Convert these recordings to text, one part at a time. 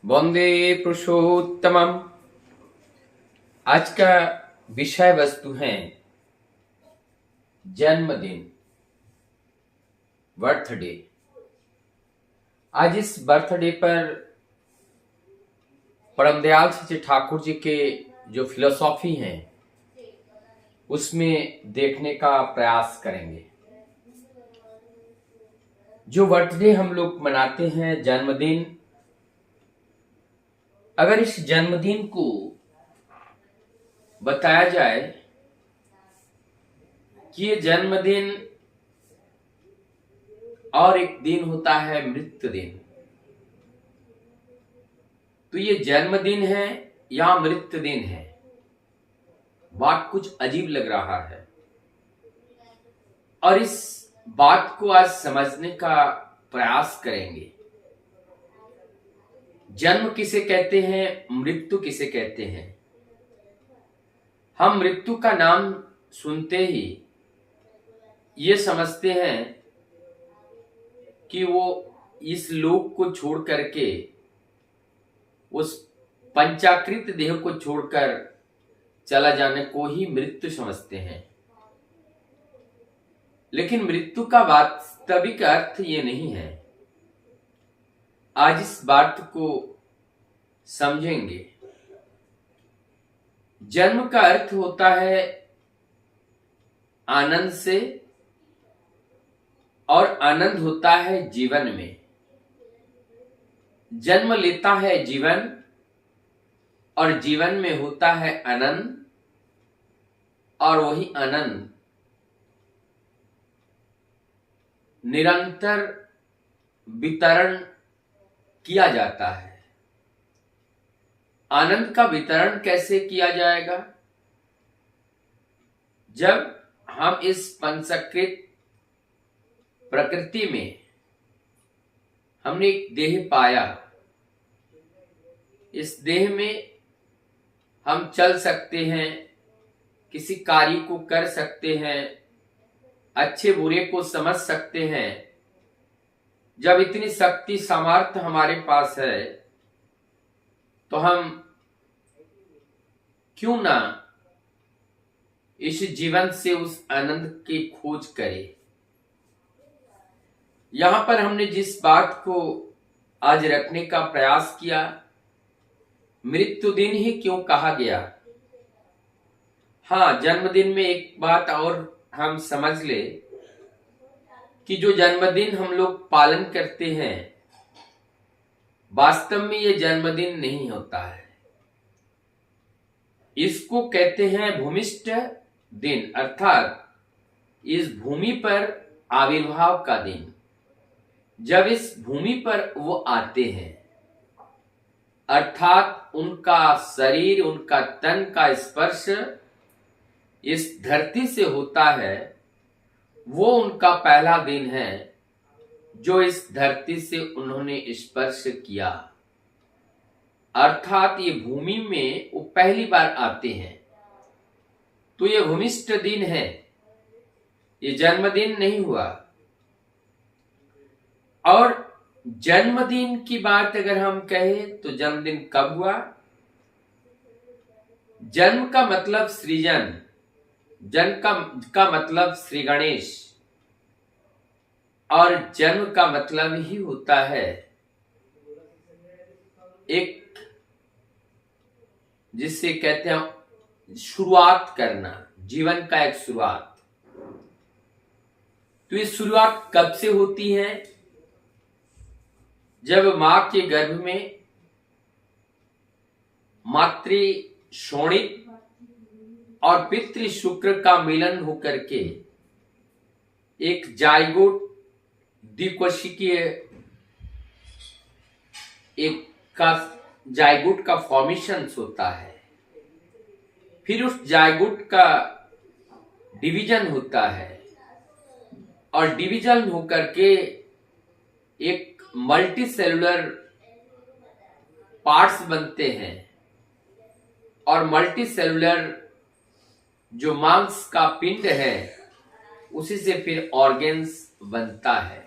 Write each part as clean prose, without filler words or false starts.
वंदे पुरुषोत्तमम। आज का विषय वस्तु है जन्मदिन, बर्थडे। आज इस बर्थडे पर परम दयाल श्री ठाकुर जी के जो फिलोसॉफी है उसमें देखने का प्रयास करेंगे। जो बर्थडे हम लोग मनाते हैं, जन्मदिन, अगर इस जन्मदिन को बताया जाए कि ये जन्मदिन और एक दिन होता है मृत्यु दिन, तो ये जन्मदिन है या मृत्यु दिन है, बात कुछ अजीब लग रहा है। और इस बात को आज समझने का प्रयास करेंगे। जन्म किसे कहते हैं, मृत्यु किसे कहते हैं। हम मृत्यु का नाम सुनते ही ये समझते हैं कि वो इस लोक को छोड़ करके, उस पंचाकृत देह को छोड़कर चला जाने को ही मृत्यु समझते हैं। लेकिन मृत्यु का वास्तविक अर्थ ये नहीं है। आज इस बात को समझेंगे। जन्म का अर्थ होता है आनंद से, और आनंद होता है जीवन में। जन्म लेता है जीवन, और जीवन में होता है आनंद, और वही आनंद निरंतर वितरण किया जाता है। आनंद का वितरण कैसे किया जाएगा? जब हम इस पंचकृत प्रकृति में हमने एक देह पाया, इस देह में हम चल सकते हैं, किसी कार्य को कर सकते हैं, अच्छे बुरे को समझ सकते हैं। जब इतनी शक्ति सामर्थ्य हमारे पास है तो हम क्यों ना इस जीवन से उस आनंद की खोज करें। यहां पर हमने जिस बात को आज रखने का प्रयास किया, मृत्यु दिन ही क्यों कहा गया। हाँ, जन्मदिन में एक बात और हम समझ ले कि जो जन्मदिन हम लोग पालन करते हैं, वास्तव में ये जन्मदिन नहीं होता है। इसको कहते हैं भूमिष्ठ दिन, अर्थात इस भूमि पर आविर्भाव का दिन। जब इस भूमि पर वो आते हैं, अर्थात उनका शरीर, उनका तन का स्पर्श इस धरती से होता है, वो उनका पहला दिन है जो इस धरती से उन्होंने स्पर्श किया। अर्थात ये भूमि में वो पहली बार आते हैं, तो ये भूमिष्ठ दिन है, ये जन्मदिन नहीं हुआ। और जन्मदिन की बात अगर हम कहें तो जन्मदिन कब हुआ? जन्म का मतलब सृजन, जन्म का मतलब श्री गणेश, और जन्म का मतलब ही होता है एक, जिससे कहते हैं शुरुआत करना, जीवन का एक शुरुआत। तो ये शुरुआत कब से होती है? जब मां के गर्भ में मातृ शोणित और पितृ शुक्र का मिलन होकर के एक जाइगोट द्विकोशिकीय एक का जाइगोट का फॉर्मेशन होता है। फिर उस जाइगोट का डिवीजन होता है, और डिवीजन होकर के एक मल्टी सेलुलर पार्ट्स बनते हैं, और मल्टी सेलुलर जो मांस का पिंड है उसी से फिर ऑर्गेन्स बनता है।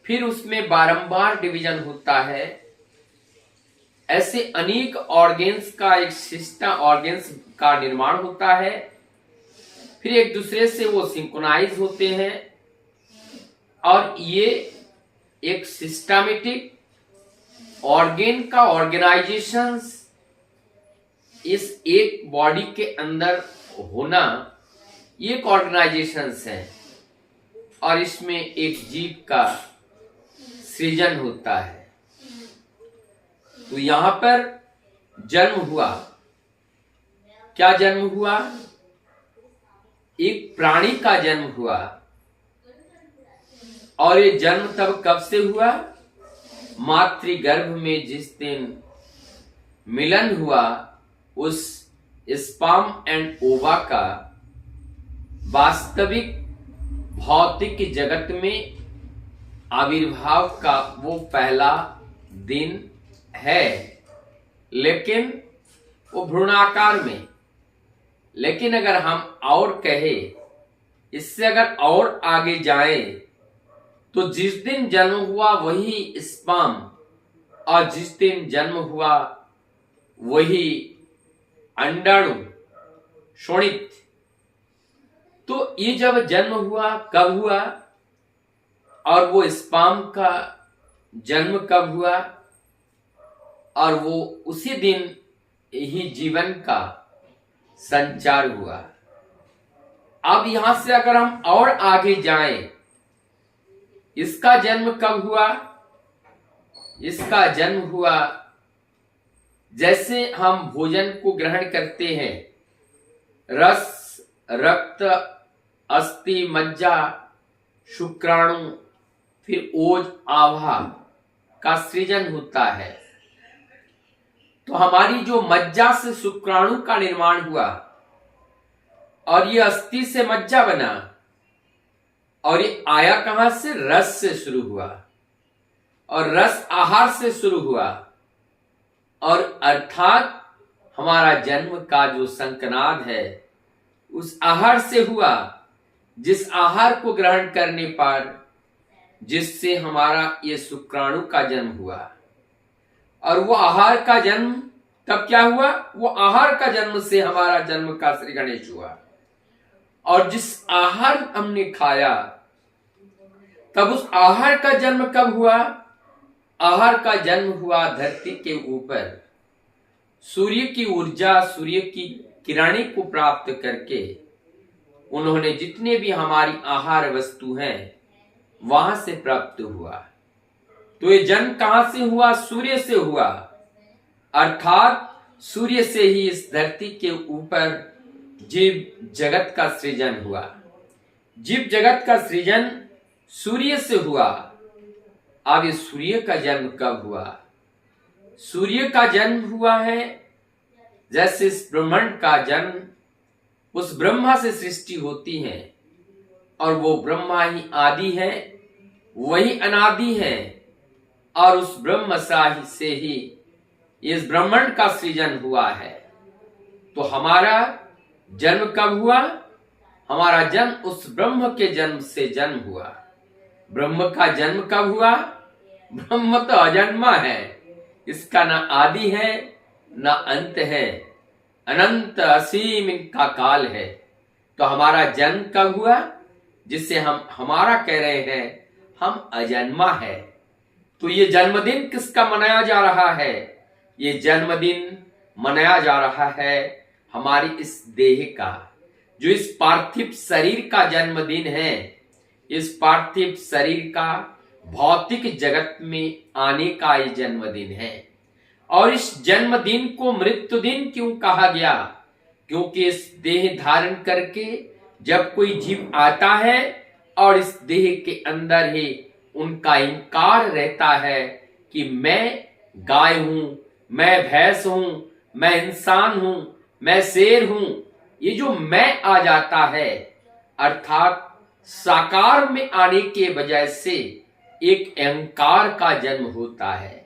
फिर उसमें बारंबार डिवीजन होता है, ऐसे अनेक ऑर्गेन्स का एक सिस्टम, ऑर्गेन्स का निर्माण होता है, फिर एक दूसरे से वो सिंक्रोनाइज होते हैं और ये एक सिस्टमेटिक ऑर्गेन का ऑर्गेनाइजेशंस इस एक बॉडी के अंदर होना, ये एक ऑर्गेनाइजेशंस है और इसमें एक जीव का सृजन होता है। तो यहां पर जन्म हुआ, क्या जन्म हुआ? एक प्राणी का जन्म हुआ। और ये जन्म तब कब से हुआ? मातृगर्भ में जिस दिन मिलन हुआ, उस स्पर्म एंड ओवा का वास्तविक भौतिक जगत में आविर्भाव का वो पहला दिन है, लेकिन वो भ्रूणाकार में। लेकिन अगर हम और कहे, इससे अगर और आगे जाएं, तो जिस दिन जन्म हुआ वही स्पर्म और जिस दिन जन्म हुआ वही अंडाणु शोणित। तो ये जब जन्म हुआ, कब हुआ? और वो स्पर्म का जन्म कब हुआ? और वो उसी दिन ही जीवन का संचार हुआ। अब यहां से अगर हम और आगे जाएं, इसका जन्म कब हुआ? इसका जन्म हुआ जैसे हम भोजन को ग्रहण करते हैं, रस, रक्त, अस्थि, मज्जा, शुक्राणु, फिर ओज, आभा का सृजन होता है। तो हमारी जो मज्जा से शुक्राणु का निर्माण हुआ और ये अस्थि से मज्जा बना, और ये आया कहां से? रस से शुरू हुआ और रस आहार से शुरू हुआ, और अर्थात हमारा जन्म का जो संकनाद है उस आहार से हुआ, जिस आहार को ग्रहण करने पर जिससे हमारा ये शुक्राणु का जन्म हुआ। और वो आहार का जन्म तब क्या हुआ? वो आहार का जन्म से हमारा जन्म का श्री गणेश हुआ। और जिस आहार हमने खाया, तब उस आहार का जन्म कब हुआ? आहार का जन्म हुआ धरती के ऊपर सूर्य की ऊर्जा, सूर्य की किरणें को प्राप्त करके उन्होंने जितने भी हमारी आहार वस्तु हैं वहां से प्राप्त हुआ। तो ये जन्म कहां से हुआ? सूर्य से हुआ। अर्थात सूर्य से ही इस धरती के ऊपर जीव जगत का सृजन हुआ। जीव जगत का सृजन सूर्य से हुआ। अब ये सूर्य का जन्म कब हुआ? सूर्य का जन्म हुआ है जैसे इस ब्रह्मांड का जन्म उस ब्रह्मा से सृष्टि होती है, और वो ब्रह्मा ही आदि है, वही अनादि है, और उस ब्रह्म से ही इस ब्रह्मांड का सृजन हुआ है। तो हमारा जन्म कब हुआ? हमारा जन्म उस ब्रह्म के जन्म से जन्म हुआ। ब्रह्म का जन्म कब हुआ? ब्रह्म तो अजन्मा है, इसका ना आदि है ना अंत है, अनंत असीम इनका काल है। तो हमारा जन्म कब हुआ? जिससे हम हमारा कह रहे हैं हम अजन्मा है। तो ये जन्मदिन किसका मनाया जा रहा है? ये जन्मदिन मनाया जा रहा है हमारी इस देह का, जो इस पार्थिव शरीर का जन्मदिन है। इस पार्थिव शरीर का भौतिक जगत में आने का ये जन्मदिन है। और इस जन्मदिन को मृत्यु दिन क्यों कहा गया? क्योंकि इस देह धारण करके जब कोई जीव आता है और इस देह के अंदर ही उनका इंकार रहता है कि मैं गाय हूं, मैं भैंस हूं, मैं इंसान हूं, मैं शेर हूं, ये जो मैं आ जाता है, अर्थात साकार में आने के बजाय से एक अहंकार का जन्म होता है।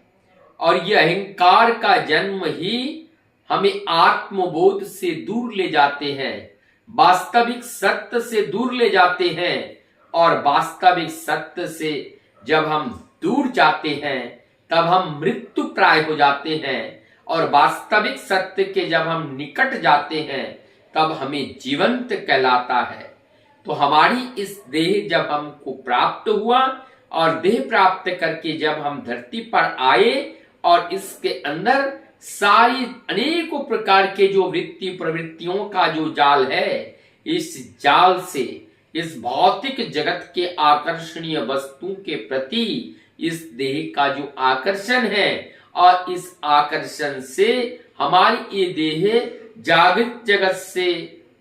और यह अहंकार का जन्म ही हमें आत्मबोध से दूर ले जाते हैं, वास्तविक सत्य से दूर ले जाते हैं। और वास्तविक सत्य से जब हम दूर जाते हैं तब हम मृत्यु प्राय हो जाते हैं। और वास्तविक सत्य के जब हम निकट जाते हैं तब हमें जीवंत कहलाता है। तो हमारी इस देह जब हमको प्राप्त हुआ और देह प्राप्त करके जब हम धरती पर आए और इसके अंदर सारी अनेकों प्रकार के जो वृत्ति प्रवृत्तियों का जो जाल है, इस जाल से इस भौतिक जगत के आकर्षणीय वस्तु के प्रति इस देह का जो आकर्षण है और इस आकर्षण से हमारी ये देह जागृत जगत से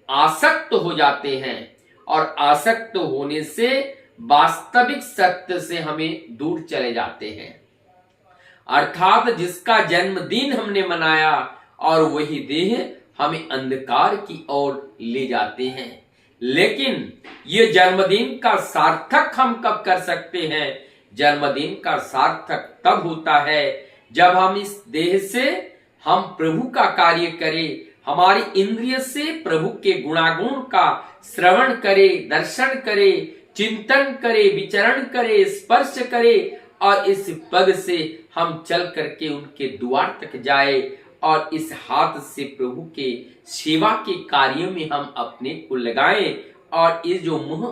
आसक्त हो जाते हैं और आसक्त होने से वास्तविक सत्य से हमें दूर चले जाते हैं। अर्थात जिसका जन्मदिन हमने मनाया और वही देह हमें अंधकार की ओर ले जाते हैं। लेकिन ये जन्मदिन का सार्थक हम कब कर सकते हैं? जन्मदिन का सार्थक तब होता है जब हम इस देह से हम प्रभु का कार्य करें, हमारी इंद्रिय से प्रभु के गुणागुण का श्रवण करें, दर्शन करें, चिंतन करें, विचरण करें, स्पर्श करें और इस पग से हम चल करके उनके द्वार तक जाए और इस हाथ से प्रभु के सेवा के कार्य में हम अपने को लगाएं और ये जो मुंह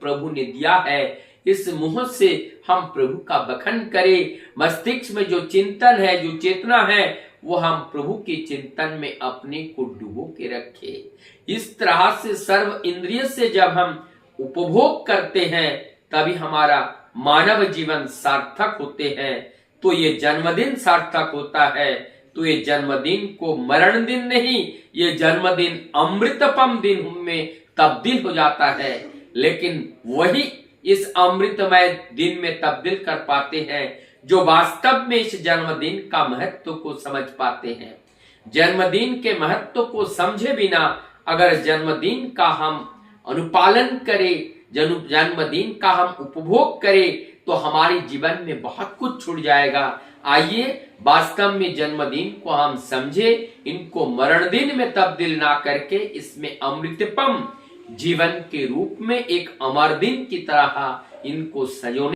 प्रभु ने दिया है इस मुंह से हम प्रभु का बखान करें। मस्तिष्क में जो चिंतन है, जो चेतना है, वो हम प्रभु के चिंतन में अपने को डुबो के रखें। इस तरह से सर्व इंद्रिय से जब हम उपभोग करते हैं तभी हमारा मानव जीवन सार्थक होते हैं। तो ये जन्मदिन सार्थक होता है। तो ये जन्मदिन को मरण दिन नहीं, ये जन्मदिन अमृतपम दिन में तब्दील हो जाता है। लेकिन वही इस अमृतमय दिन में तब्दील कर पाते हैं जो वास्तव में इस जन्मदिन का महत्व को समझ पाते हैं। जन्मदिन के महत्व को समझे बिना अगर जन्मदिन का हम अनुपालन करें, जन्मदिन का हम उपभोग करें तो हमारे जीवन में बहुत कुछ छूट जाएगा। आइए वास्तव में जन्मदिन को हम समझे, इनको मरण दिन में तब्दील ना करके इसमें अमृतपम जीवन के रूप में एक अमर दिन की तरह इनको सजोने